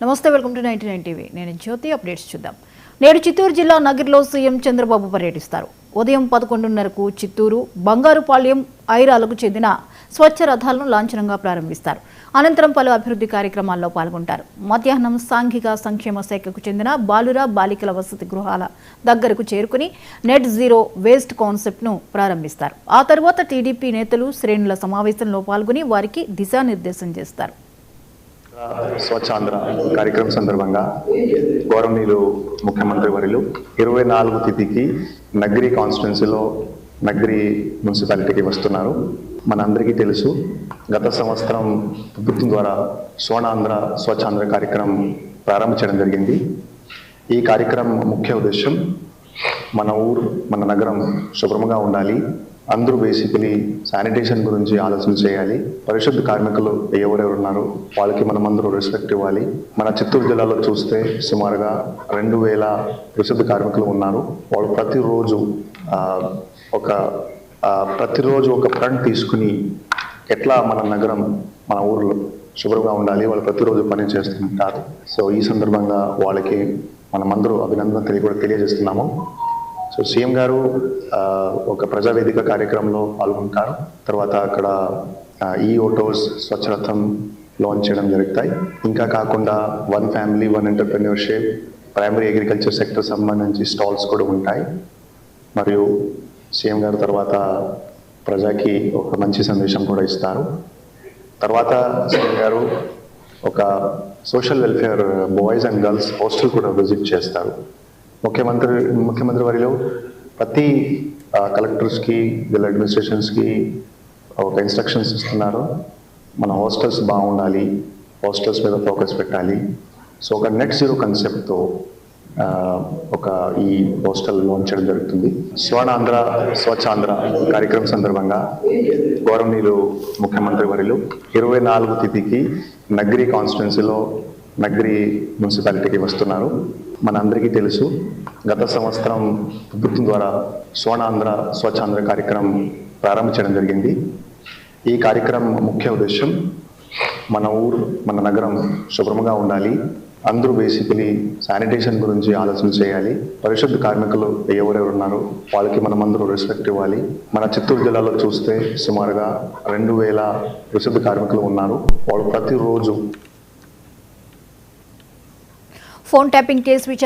నమస్తే, welcome to 99 TV. నేను జ్యోతి. Updates చూద్దాం. నేడు చిత్తూరు జిల్లా నగిరిలో సీఎం చంద్రబాబు పర్యటిస్తారు. ఉదయం 11:30కు చిత్తూరు, బంగారుపాళ్యం, ఐరాలకు చెందిన స్వచ్ఛ రథాలను లాంఛనంగా ప్రారంభిస్తారు. అనంతరం పలు అభివృద్ధి కార్యక్రమాల్లో పాల్గొంటారు. మధ్యాహ్నం సాంఘిక సంక్షేమ శాఖకు చెందిన బాలుర బాలికల వసతి గృహాల దగ్గరకు చేరుకుని నెట్ జీరో వేస్ట్ కాన్సెప్ట్ను ప్రారంభిస్తారు. ఆ తర్వాత టీడీపీ నేతలు శ్రేణుల సమావేశంలో పాల్గొని వారికి దిశానిర్దేశం చేస్తారు. స్వచ్ఛాంధ్ర కార్యక్రమం సందర్భంగా గౌరవనీయులు ముఖ్యమంత్రి వర్యులు 24 తిథికి నగరి కాన్స్టిట్యున్సీలో నగరి మున్సిపాలిటీకి వస్తున్నారు. మనందరికీ తెలుసు, గత సంవత్సరం ప్రభుత్వం ద్వారా స్వర్ణాంధ్ర స్వచ్ఛాంధ్ర కార్యక్రమం ప్రారంభించడం జరిగింది. ఈ కార్యక్రమం ముఖ్య ఉద్దేశం మన ఊరు, మన నగరం శుభ్రంగా ఉండాలి. అందరూ బేసికలీ శానిటేషన్ గురించి ఆలోచన చేయాలి. పరిశుద్ధ కార్మికులు ఎవరెవరు ఉన్నారు వాళ్ళకి మనం అందరూ రెస్పెక్ట్ ఇవ్వాలి. మన చిత్తూరు జిల్లాలో చూస్తే సుమారుగా 2000 పరిశుద్ధ కార్మికులు ఉన్నారు. వాళ్ళు ప్రతిరోజు ఒక ఫ్రంట్ తీసుకుని ఎట్లా మన నగరం, మన ఊర్లో శుభ్రంగా ఉండాలి, వాళ్ళు ప్రతిరోజు పని చేస్తుంటారు. సో ఈ సందర్భంగా వాళ్ళకి మనమందరూ అభినందన తెలియజేస్తున్నాము. సో సీఎం గారు ఒక ప్రజావేదిక కార్యక్రమంలో పాల్గొంటారు. తర్వాత అక్కడ ఈ ఆటోస్ స్వచ్ఛరథం లాంచ్ చేయడం జరుగుతాయి. ఇంకా కాకుండా 1 family 1 entrepreneurship, primary agriculture sector సంబంధించి స్టాల్స్ కూడా ఉంటాయి. మరియు సీఎం గారు తర్వాత ప్రజకి ఒక మంచి సందేశం కూడా ఇస్తారు. తర్వాత సీఎం గారు ఒక social welfare boys and girls hostel కూడా విజిట్ చేస్తారు. ముఖ్యమంత్రి వారిలో ప్రతి కలెక్టర్స్కి, వీళ్ళ అడ్మినిస్ట్రేషన్స్కి ఒక ఇన్స్ట్రక్షన్స్ ఇస్తున్నారు. మన హాస్టల్స్ బాగుండాలి, హాస్టల్స్ మీద ఫోకస్ పెట్టాలి. సో ఒక నెట్ జీరో కాన్సెప్ట్తో ఒక ఈ హాస్టల్ లాంచ్ చేయడం జరుగుతుంది. స్వర్ణాంధ్ర స్వచ్ఛాంధ్ర కార్యక్రమం సందర్భంగా గౌరవనీయులు ముఖ్యమంత్రి వర్యులు 24 తిథికి నగరి కాన్స్టిట్యున్సీలో నగరి మున్సిపాలిటీకి వస్తున్నారు. మనందరికీ తెలుసు, గత సంవత్సరం ప్రభుత్వం ద్వారా స్వర్ణాంధ్ర స్వచ్ఛాంధ్ర కార్యక్రమం ప్రారంభించడం జరిగింది. ఈ కార్యక్రమం ముఖ్య ఉద్దేశం మన ఊరు, మన నగరం శుభ్రంగా ఉండాలి. అందరూ బేసికలీ శానిటేషన్ గురించి ఆలోచన చేయాలి. పరిశుద్ధ కార్మికులు ఎవరెవరు ఉన్నారు వాళ్ళకి మనం అందరూ రెస్పెక్ట్ ఇవ్వాలి. మన చిత్తూరు జిల్లాలో చూస్తే సుమారుగా 2000 పరిశుద్ధ కార్మికులు ఉన్నారు. వాళ్ళు ప్రతిరోజు ఫోన్ ట్యాపింగ్ కేసు విచారణ